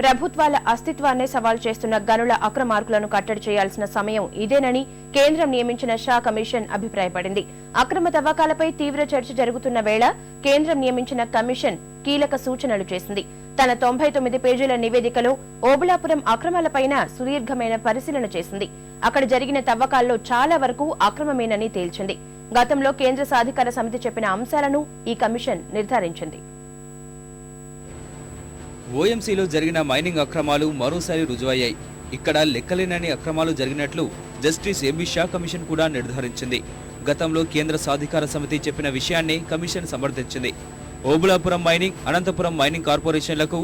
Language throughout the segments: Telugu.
ప్రభుత్వాల అస్తిత్వాన్నే సవాల్ చేస్తున్న గనుల అక్రమార్కులను కట్టడి చేయాల్సిన సమయం ఇదేనని కేంద్రం నియమించిన షా కమిషన్ అభిప్రాయపడింది. అక్రమ తవ్వకాలపై తీవ్ర చర్చ జరుగుతున్న వేళ కేంద్రం నియమించిన కమిషన్ కీలక సూచనలు చేసింది. తన 99 పేజీల నివేదికలో ఓబుళాపురం అక్రమాలపైన సుదీర్ఘమైన పరిశీలన చేసింది. అక్కడ జరిగిన తవ్వకాల్లో చాలా వరకు అక్రమమేనని తేల్చింది. గతంలో కేంద్ర సాధికార సమితి చెప్పిన అంశాలను ఈ కమిషన్ నిర్ధారించింది. ఓఎంసీలో జరిగిన మైనింగ్ అక్రమాలు మరోసారి రుజువయ్యాయి. ఇక్కడ లెక్కలేనని అక్రమాలు జరిగినట్లు జస్టిస్ ఎంబీ షా కమిషన్ కూడా నిర్ధారించింది. గతంలో కేంద్ర సాధికార సమితి చెప్పిన విషయాన్ని కమిషన్ సమర్థించింది. ఓబుళాపురం మైనింగ్, అనంతపురం మైనింగ్ కార్పొరేషన్లకు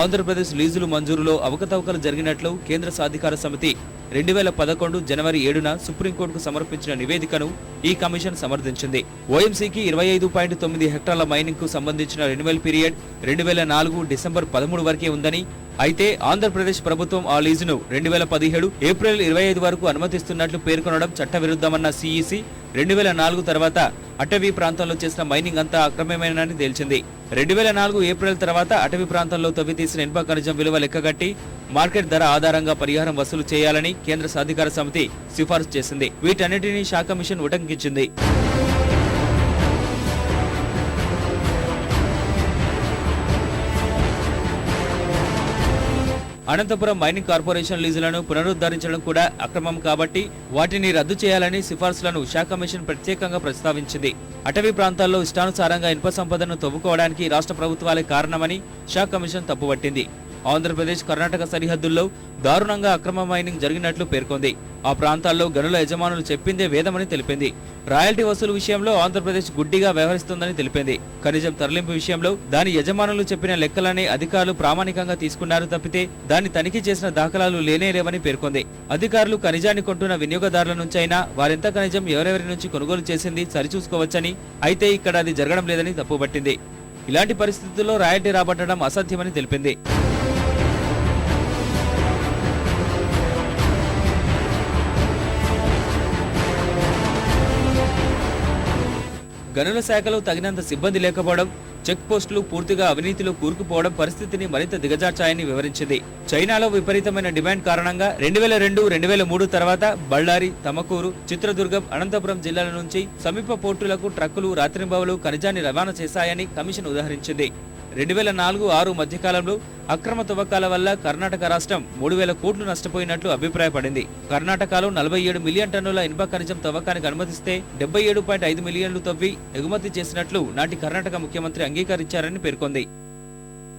ఆంధ్రప్రదేశ్ లీజులు మంజూరులో అవకతవకలు జరిగినట్లు కేంద్ర సాధికార సమితి 2011 జనవరి 7న సుప్రీంకోర్టుకు సమర్పించిన నివేదికను ఈ కమిషన్ సమర్థించింది. ఓఎంసీకి 25.9 హెక్టార్ల మైనింగ్ కు సంబంధించిన రెన్యువల్ పీరియడ్ 2004 డిసెంబర్ 13 వరకే ఉందని, అయితే ఆంధ్రప్రదేశ్ ప్రభుత్వం ఆ లీజును 2017 ఏప్రిల్ 25 వరకు అనుమతిస్తున్నట్లు పేర్కొనడం చట్టవిరుద్ధమన్న సిఈసి 2004 తర్వాత అటవీ ప్రాంతంలో చేసిన మైనింగ్ అంతా అక్రమమేనని తేల్చింది. 2004 ఏప్రిల్ తర్వాత అటవీ ప్రాంతంలో తవ్వితీసిన ఇనుప ఖనిజం విలువ లెక్కగట్టి మార్కెట్ ధర ఆధారంగా పరిహారం వసూలు చేయాలని కేంద్ర సాధికార సమితి సిఫార్సు చేసింది. వీటన్నిటినీ షా కమిషన్ ఉటంకించింది. అనంతపురం మైనింగ్ కార్పొరేషన్ లీజులను పునరుద్ధరించడం కూడా అక్రమం కాబట్టి వాటిని రద్దు చేయాలని సిఫార్సులను షా కమిషన్ ప్రత్యేకంగా ప్రస్తావించింది. అటవీ ప్రాంతాల్లో ఇష్టానుసారంగా ఇనుప సంపదను తవ్వుకోవడానికి రాష్ట్ర ప్రభుత్వాలే కారణమని షా కమిషన్ తప్పుపట్టింది. ఆంధ్రప్రదేశ్, కర్ణాటక సరిహద్దుల్లో దారుణంగా అక్రమ మైనింగ్ జరిగినట్లు పేర్కొంది. ఆ ప్రాంతాల్లో గనుల యజమానులు చెప్పిందే వేదమని తెలిపింది. రాయల్టీ వసూలు విషయంలో ఆంధ్రప్రదేశ్ గుడ్డిగా వ్యవహరిస్తోందని తెలిపింది. ఖనిజం తరలింపు విషయంలో దాని యజమానులు చెప్పిన లెక్కలనే అధికారులు ప్రామాణికంగా తీసుకున్నారు తప్పితే దాన్ని తనిఖీ చేసిన దాఖలాలు లేనేలేవని పేర్కొంది. అధికారులు ఖనిజాన్ని కొంటున్న వినియోగదారుల నుంచైనా వారెంత ఖనిజం ఎవరెవరి నుంచి కొనుగోలు చేసింది సరిచూసుకోవచ్చని, అయితే ఇక్కడ అది జరగడం లేదని తప్పుపట్టింది. ఇలాంటి పరిస్థితుల్లో రాయల్టీ రాబట్టడం అసాధ్యమని తెలిపింది. గనుల శాఖలో తగినంత సిబ్బంది లేకపోవడం, చెక్ పోస్టులు పూర్తిగా అవినీతిలో కూరుకుపోవడం పరిస్థితిని మరింత దిగజార్చాయని వివరించింది. చైనాలో విపరీతమైన డిమాండ్ కారణంగా 2002, 2003 తర్వాత బళ్ళారి, తమకూరు, చిత్రదుర్గం, అనంతపురం జిల్లాల నుంచి సమీప పోర్టులకు ట్రక్కులు రాత్రింబవలు ఖనిజాన్ని రవాణా చేశాయని కమిషన్ ఉదహరించింది. 2004-06 మధ్యకాలంలో అక్రమ తవ్వకాల వల్ల కర్ణాటక రాష్ట్రం 3000 కోట్లు నష్టపోయినట్లు అభిప్రాయపడింది. కర్ణాటకలో 47 మిలియన్ టన్నుల ఇనుప ఖనిజం తవ్వకానికి అనుమతిస్తే 77.5 మిలియన్లు తవ్వి ఎగుమతి చేసినట్లు నాటి కర్ణాటక ముఖ్యమంత్రి అంగీకరించారని పేర్కొంది.